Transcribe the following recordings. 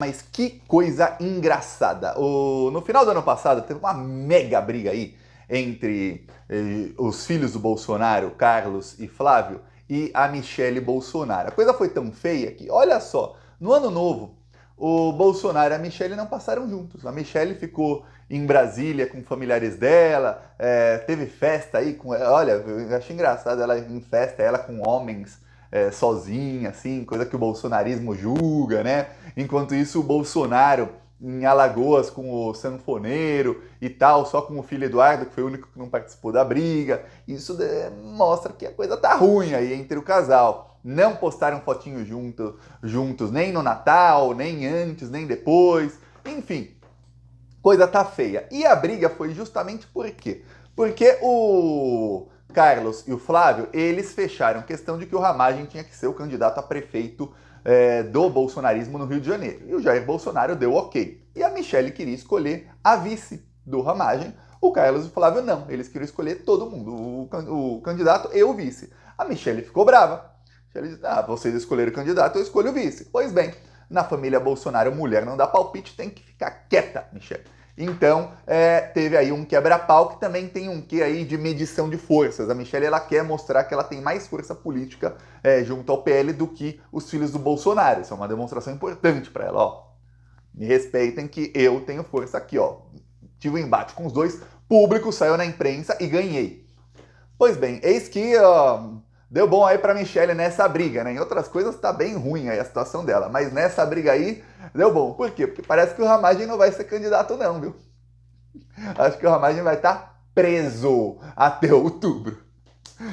Mas que coisa engraçada. No final do ano passado teve uma mega briga aí entre os filhos do Bolsonaro, Carlos e Flávio, e a Michele Bolsonaro. A coisa foi tão feia que, olha só, no ano novo, o Bolsonaro e a Michele não passaram juntos. A Michele ficou em Brasília com familiares dela, teve festa aí com. Olha, eu achei engraçado ela em festa, ela com homens sozinha, assim, coisa que o bolsonarismo julga, né? Enquanto isso, o Bolsonaro em Alagoas com o sanfoneiro e tal, só com o filho Eduardo, que foi o único que não participou da briga. Isso mostra que a coisa tá ruim aí entre o casal. Não postaram fotinho juntos, nem no Natal, nem antes, nem depois. Enfim, coisa tá feia. E a briga foi justamente por quê? Porque o Carlos e o Flávio, eles fecharam questão de que o Ramagem tinha que ser o candidato a prefeito do bolsonarismo no Rio de Janeiro. E o Jair Bolsonaro deu ok. E a Michele queria escolher a vice do Ramagem. O Carlos e o Flávio não. Eles queriam escolher todo mundo, o candidato e o vice. A Michele ficou brava. A Michele disse, vocês escolheram o candidato, eu escolho o vice. Pois bem, na família Bolsonaro, mulher não dá palpite, tem que ficar quieta, Michele. Então, teve aí um quebra-pau que também tem um quê aí de medição de forças. A Michelle, ela quer mostrar que ela tem mais força política junto ao PL do que os filhos do Bolsonaro. Isso é uma demonstração importante para ela, ó. Me respeitem que eu tenho força aqui, ó. Tive um embate com os dois, público, saiu na imprensa e ganhei. Pois bem, eis que deu bom aí pra Michelle nessa briga, né? Em outras coisas tá bem ruim aí a situação dela, mas nessa briga aí deu bom. Por quê? Porque parece que o Ramagem não vai ser candidato não, viu? Acho que o Ramagem vai estar preso até outubro.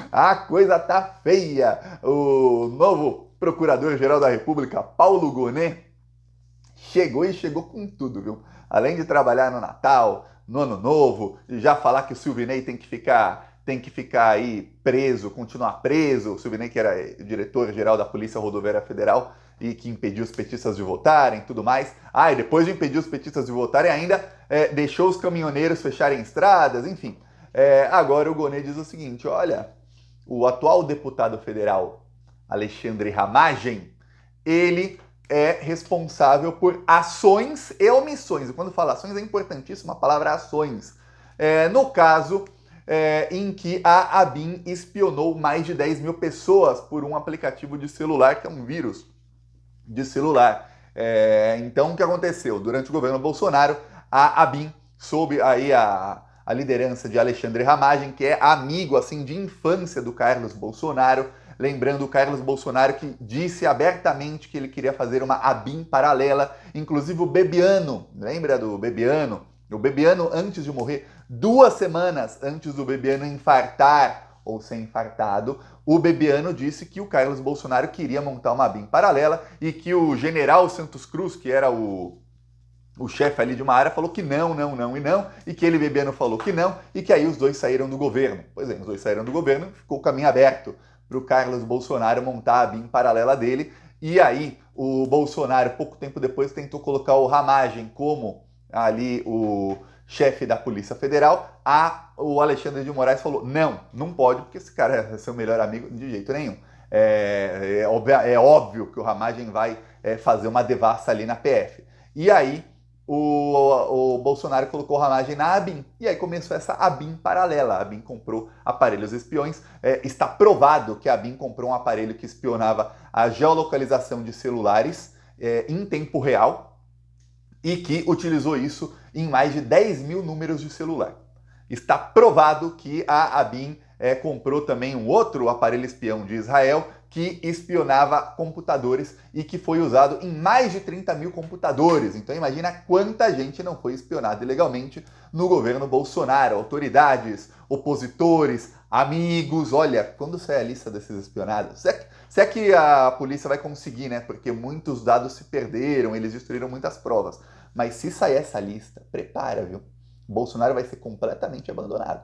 A coisa tá feia. O novo Procurador-Geral da República, Paulo Gonet, chegou com tudo, viu? Além de trabalhar no Natal, no Ano Novo, e já falar que o Silvinei tem que ficar aí preso, continuar preso. O Silvinei, que era diretor-geral da Polícia Rodoviária Federal e que impediu os petistas de votarem e tudo mais. E depois de impedir os petistas de votarem, ainda deixou os caminhoneiros fecharem estradas, enfim. Agora o Gonet diz o seguinte, olha, o atual deputado federal Alexandre Ramagem, ele é responsável por ações e omissões. E quando fala ações é importantíssima a palavra ações. No caso em que a ABIN espionou mais de 10 mil pessoas por um aplicativo de celular, que é um vírus de celular. Então, o que aconteceu? Durante o governo Bolsonaro, a ABIN, sob aí a liderança de Alexandre Ramagem, que é amigo assim de infância do Carlos Bolsonaro, lembrando o Carlos Bolsonaro que disse abertamente que ele queria fazer uma ABIN paralela, inclusive o Bebiano, lembra do Bebiano? O Bebiano, antes de morrer, 2 semanas antes do Bebiano infartar ou ser infartado, o Bebiano disse que o Carlos Bolsonaro queria montar uma ABIN paralela e que o general Santos Cruz, que era o chefe ali de uma área, falou que não, e que ele, Bebiano, falou que não, e que aí os dois saíram do governo. Pois é, os dois saíram do governo, ficou o caminho aberto para o Carlos Bolsonaro montar a ABIN paralela dele, e aí o Bolsonaro, pouco tempo depois, tentou colocar o Ramagem como ali o chefe da Polícia Federal. O Alexandre de Moraes falou, não pode, porque esse cara é seu melhor amigo de jeito nenhum. É óbvio que o Ramagem vai fazer uma devassa ali na PF. E aí o Bolsonaro colocou o Ramagem na ABIN. E aí começou essa ABIN paralela. A ABIN comprou aparelhos espiões. Está provado que a ABIN comprou um aparelho que espionava a geolocalização de celulares em tempo real e que utilizou isso em mais de 10 mil números de celular. Está provado que a ABIN comprou também um outro aparelho espião de Israel que espionava computadores e que foi usado em mais de 30 mil computadores. Então imagina quanta gente não foi espionada ilegalmente no governo Bolsonaro. Autoridades, opositores, amigos. Olha, quando sai a lista desses espionados, se é que a polícia vai conseguir, né? Porque muitos dados se perderam, eles destruíram muitas provas. Mas se sair essa lista, prepara, viu? O Bolsonaro vai ser completamente abandonado.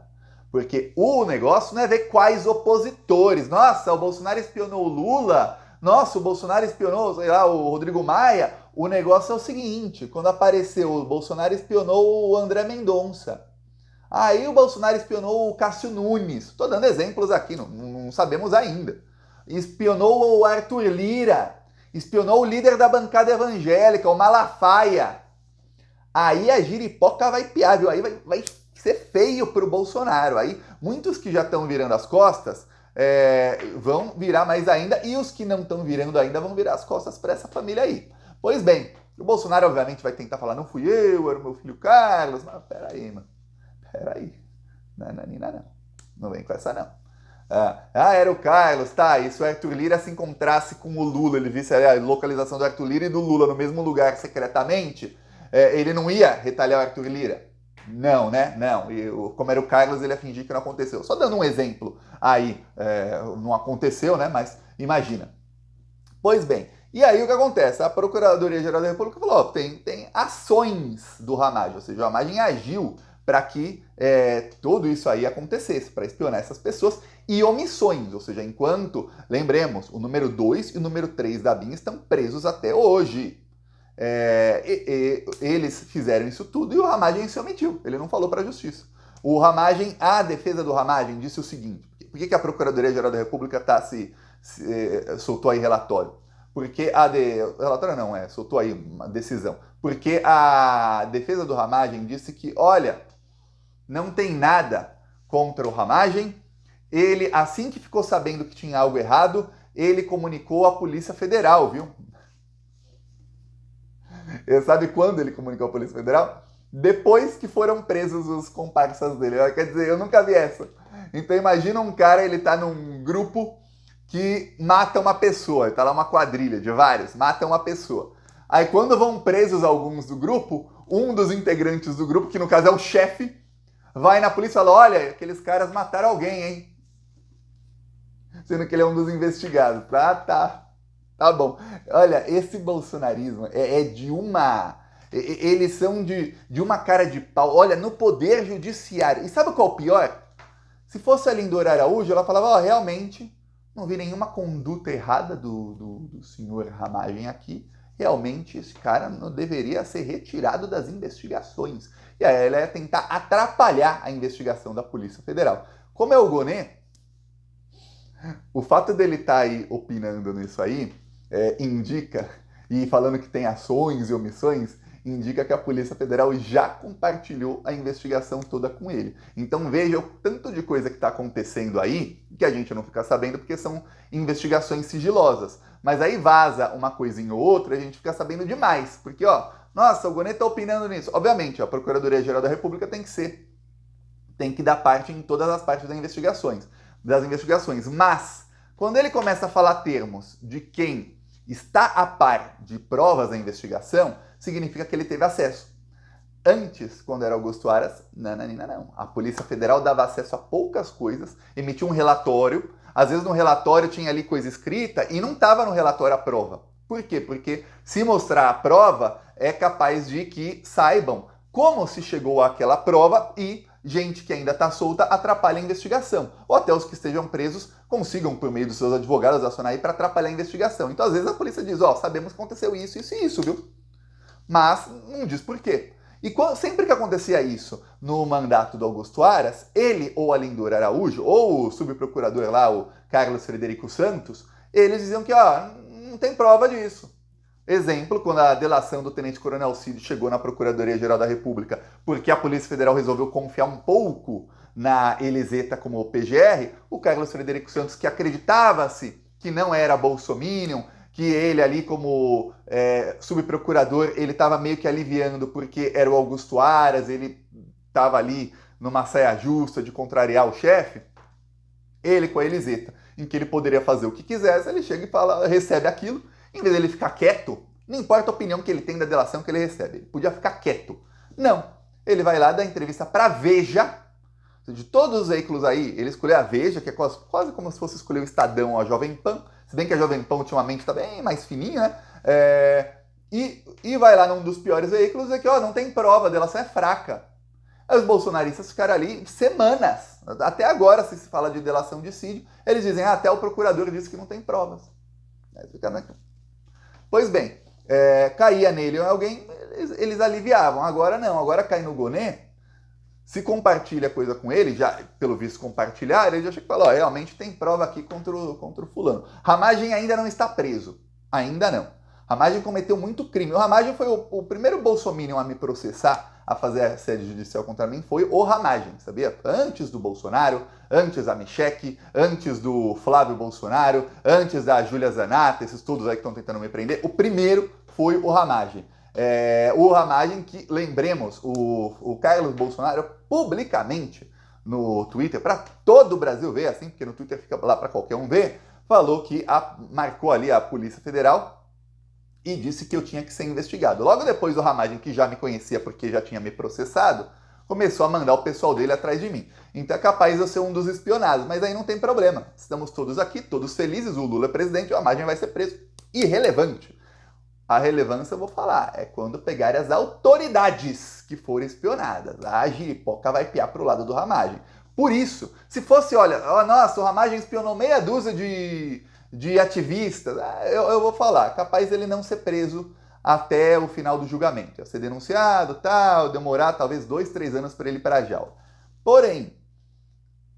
Porque o negócio não é ver quais opositores. Nossa, o Bolsonaro espionou o Lula. Nossa, o Bolsonaro espionou, sei lá, o Rodrigo Maia. O negócio é o seguinte, quando apareceu o Bolsonaro espionou o André Mendonça. Aí o Bolsonaro espionou o Cássio Nunes. Estou dando exemplos aqui, não sabemos ainda. Espionou o Arthur Lira. espionou o líder da bancada evangélica, o Malafaia. Aí a giripoca vai piar, viu? Aí vai ser feio pro Bolsonaro. Aí muitos que já estão virando as costas vão virar mais ainda, e os que não estão virando ainda vão virar as costas para essa família aí. Pois bem, o Bolsonaro obviamente vai tentar falar, não fui eu, era o meu filho Carlos. Mas peraí, mano. Peraí. Não. Não vem com essa, não. Era o Carlos, tá, e se o Arthur Lira se encontrasse com o Lula, ele visse a localização do Arthur Lira e do Lula no mesmo lugar secretamente, ele não ia retalhar o Arthur Lira? Não, né? Não. Como era o Carlos, ele ia fingir que não aconteceu. Só dando um exemplo aí, não aconteceu, né? Mas imagina. Pois bem, e aí o que acontece? A Procuradoria-Geral da República falou, tem ações do Ramagem, ou seja, o Ramagem agiu para que tudo isso aí acontecesse, para espionar essas pessoas, e omissões, ou seja, enquanto, lembremos, o número 2 e o número 3 da BIM estão presos até hoje. Eles fizeram isso tudo e o Ramagem se omitiu, ele não falou para a justiça. O Ramagem, a defesa do Ramagem disse o seguinte, por que a Procuradoria-Geral da República soltou aí relatório? Porque relatório não, soltou aí uma decisão. Porque a defesa do Ramagem disse que, olha, não tem nada contra o Ramagem, ele, assim que ficou sabendo que tinha algo errado, ele comunicou à Polícia Federal, viu? Sabe quando ele comunicou à Polícia Federal? Depois que foram presos os comparsas dele. Quer dizer, eu nunca vi essa. Então imagina um cara, ele tá num grupo que mata uma pessoa. Tá lá uma quadrilha de vários, mata uma pessoa. Aí quando vão presos alguns do grupo, um dos integrantes do grupo, que no caso é o chefe, vai na polícia e fala, olha, aqueles caras mataram alguém, hein? Sendo que ele é um dos investigados. Tá bom. Olha, esse bolsonarismo é de uma... Eles são de uma cara de pau. Olha, no poder judiciário. E sabe qual é o pior? Se fosse a Lindora Araújo, ela falava, realmente, não vi nenhuma conduta errada do senhor Ramagem aqui. Realmente, esse cara não deveria ser retirado das investigações. E aí ela ia tentar atrapalhar a investigação da Polícia Federal. Como é o Gonê, o fato dele estar aí opinando nisso aí, indica, e falando que tem ações e omissões, indica que a Polícia Federal já compartilhou a investigação toda com ele. Então veja o tanto de coisa que está acontecendo aí, que a gente não fica sabendo porque são investigações sigilosas. Mas aí vaza uma coisinha ou outra e a gente fica sabendo demais. Porque, nossa, o Gonê está opinando nisso. Obviamente, a Procuradoria-Geral da República tem que dar parte em todas as partes das investigações. Mas, quando ele começa a falar termos de quem está a par de provas da investigação, significa que ele teve acesso. Antes, quando era Augusto Aras, não. A Polícia Federal dava acesso a poucas coisas, emitia um relatório, às vezes no relatório tinha ali coisa escrita e não estava no relatório a prova. Por quê? Porque se mostrar a prova, é capaz de que saibam como se chegou àquela prova e gente que ainda está solta atrapalha a investigação. Ou até os que estejam presos consigam, por meio dos seus advogados, acionar aí para atrapalhar a investigação. Então, às vezes, a polícia diz, sabemos que aconteceu isso, isso e isso, viu? Mas não diz por quê. E sempre que acontecia isso no mandato do Augusto Aras, ele ou a Lindora Araújo, ou o subprocurador lá, o Carlos Frederico Santos, eles diziam que, não tem prova disso. Exemplo, quando a delação do tenente-coronel Cid chegou na Procuradoria-Geral da República, porque a Polícia Federal resolveu confiar um pouco na Eliseta como PGR, o Carlos Frederico Santos, que acreditava-se que não era bolsominion, que ele ali como subprocurador, ele estava meio que aliviando porque era o Augusto Aras, ele estava ali numa saia justa de contrariar o chefe, ele com a Eliseta, em que ele poderia fazer o que quisesse, ele chega e fala, recebe aquilo, em vez dele ficar quieto, não importa a opinião que ele tem da delação que ele recebe, ele podia ficar quieto. Não, ele vai lá dar entrevista para Veja, de todos os veículos aí, ele escolheu a Veja, que é quase como se fosse escolher o Estadão ou a Jovem Pan, se bem que a Jovem Pan ultimamente está bem mais fininha, né? E vai lá num dos piores veículos e dizer que não tem prova, a delação é fraca. Aí os bolsonaristas ficaram ali semanas, até agora se fala de delação de Cid, eles dizem, até o procurador disse que não tem provas. Pois bem, caía nele ou alguém, eles aliviavam. Agora não, agora cai no Gonê, se compartilha coisa com ele, já pelo visto compartilhar, ele já chega e fala, realmente tem prova aqui contra o fulano. Ramagem ainda não está preso. Ainda não. Ramagem cometeu muito crime. O Ramagem foi o primeiro bolsominion a me processar, a fazer a sede judicial contra mim, foi o Ramagem, sabia? Antes do Bolsonaro, antes da Michele, antes do Flávio Bolsonaro, antes da Júlia Zanata, esses todos aí que estão tentando me prender, o primeiro foi o Ramagem. O Ramagem que, lembremos, o Carlos Bolsonaro publicamente no Twitter, para todo o Brasil ver, assim, porque no Twitter fica lá para qualquer um ver, falou que marcou ali a Polícia Federal e disse que eu tinha que ser investigado. Logo depois o Ramagem, que já me conhecia porque já tinha me processado, começou a mandar o pessoal dele atrás de mim. Então é capaz de eu ser um dos espionados, mas aí não tem problema. Estamos todos aqui, todos felizes, o Lula é presidente, o Ramagem vai ser preso. Irrelevante. A relevância, eu vou falar, é quando pegarem as autoridades que forem espionadas. A giripoca vai piar pro lado do Ramagem. Por isso, se fosse, olha, nossa, o Ramagem espionou meia dúzia de ativistas, eu vou falar, capaz dele não ser preso até o final do julgamento. Ia ser denunciado, tal, demorar talvez 2, 3 anos para ele ir para a jaula. Porém,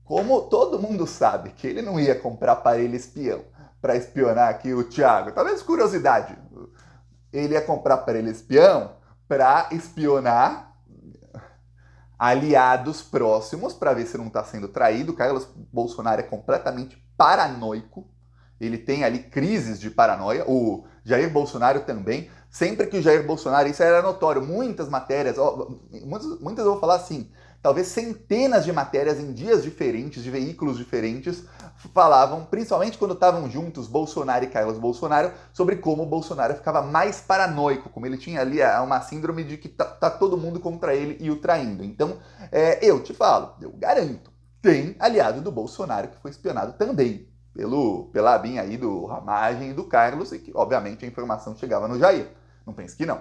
como todo mundo sabe que ele não ia comprar aparelho espião para espionar aqui o Thiago, talvez curiosidade, ele ia comprar aparelho espião para espionar aliados próximos, para ver se não está sendo traído. O Carlos Bolsonaro é completamente paranoico. Ele tem ali crises de paranoia. O Jair Bolsonaro também. Sempre que o Jair Bolsonaro, isso era notório, muitas matérias, muitas eu vou falar assim, talvez centenas de matérias em dias diferentes, de veículos diferentes, falavam, principalmente quando estavam juntos Bolsonaro e Carlos Bolsonaro, sobre como o Bolsonaro ficava mais paranoico, como ele tinha ali uma síndrome de que tá todo mundo contra ele e o traindo. Então, eu te falo, eu garanto, tem aliado do Bolsonaro que foi espionado também pela abinha aí do Ramagem e do Carlos, e que, obviamente, a informação chegava no Jair. Não pense que não.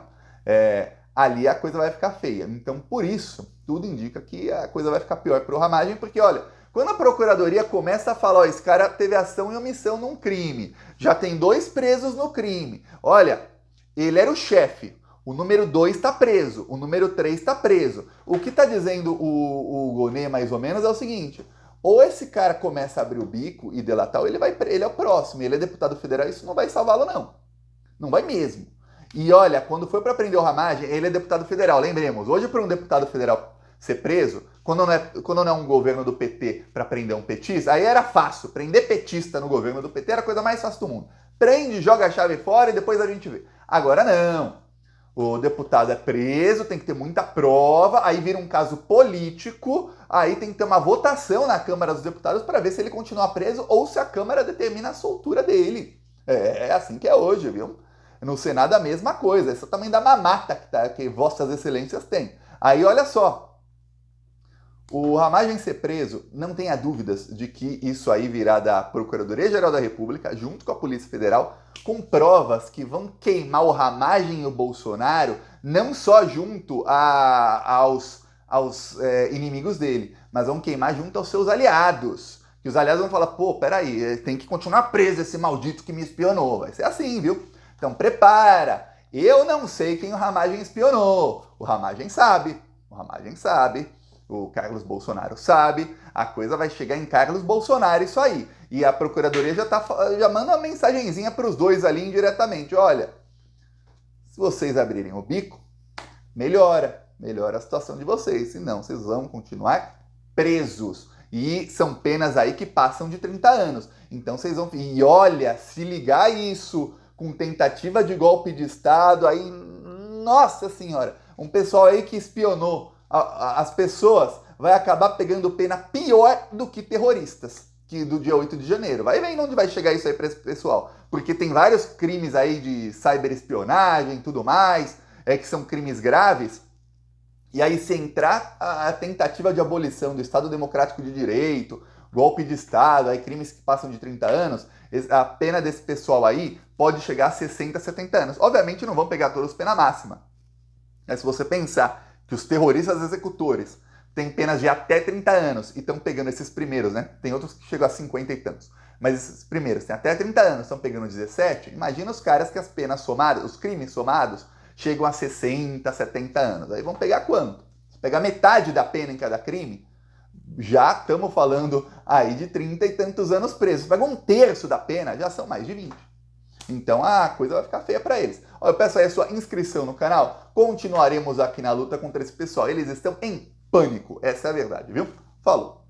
Ali a coisa vai ficar feia. Então, por isso, tudo indica que a coisa vai ficar pior para o Ramagem, porque, olha, quando a Procuradoria começa a falar, esse cara teve ação e omissão num crime, já tem 2 presos no crime, olha, ele era o chefe, o número 2 está preso, o número 3 está preso. O que está dizendo o Gonê, mais ou menos, é o seguinte: ou esse cara começa a abrir o bico e delatar, ou ele é o próximo, ele é deputado federal, isso não vai salvá-lo, não. Não vai mesmo. E olha, quando foi para prender o Ramagem, ele é deputado federal, lembremos. Hoje, para um deputado federal ser preso, quando não é um governo do PT para prender um petista, aí era fácil. Prender petista no governo do PT era a coisa mais fácil do mundo. Prende, joga a chave fora e depois a gente vê. Agora não. O deputado é preso, tem que ter muita prova, aí vira um caso político, aí tem que ter uma votação na Câmara dos Deputados para ver se ele continua preso ou se a Câmara determina a soltura dele. É assim que é hoje, viu? No Senado a mesma coisa, esse é o tamanho da mamata que Vossas Excelências têm. Aí olha só, o Ramagem ser preso, não tenha dúvidas de que isso aí virá da Procuradoria-Geral da República, junto com a Polícia Federal, com provas que vão queimar o Ramagem e o Bolsonaro, não só junto aos inimigos dele, mas vão queimar junto aos seus aliados. Que os aliados vão falar, pô, peraí, tem que continuar preso esse maldito que me espionou. Vai ser assim, viu? Então prepara. Eu não sei quem o Ramagem espionou. O Ramagem sabe. O Carlos Bolsonaro sabe. A coisa vai chegar em Carlos Bolsonaro isso aí. E a Procuradoria já manda uma mensagenzinha para os dois ali indiretamente. Olha, se vocês abrirem o bico, melhora a situação de vocês. Senão vocês vão continuar presos. E são penas aí que passam de 30 anos. Então vocês vão... E olha, se ligar isso com tentativa de golpe de Estado, aí, nossa senhora, um pessoal aí que espionou as pessoas vai acabar pegando pena pior do que terroristas do dia 8 de janeiro. Vai vendo onde vai chegar isso aí para esse pessoal. Porque tem vários crimes aí de cyberespionagem e tudo mais, que são crimes graves. E aí, se entrar a tentativa de abolição do Estado Democrático de Direito, golpe de Estado, aí crimes que passam de 30 anos, a pena desse pessoal aí pode chegar a 60, 70 anos. Obviamente não vão pegar todos pena máxima. Mas se você pensar que os terroristas executores têm penas de até 30 anos e estão pegando esses primeiros, né? Tem outros que chegam a 50 e tantos. Mas esses primeiros têm até 30 anos, estão pegando 17. Imagina os caras que as penas somadas, os crimes somados, chegam a 60, 70 anos. Aí vão pegar quanto? Se pegar metade da pena em cada crime, já estamos falando aí de 30 e tantos anos presos. Pega um terço da pena, já são mais de 20. Então a coisa vai ficar feia para eles. Ó, eu peço aí a sua inscrição no canal. Continuaremos aqui na luta contra esse pessoal. Eles estão em pânico. Essa é a verdade, viu? Falou!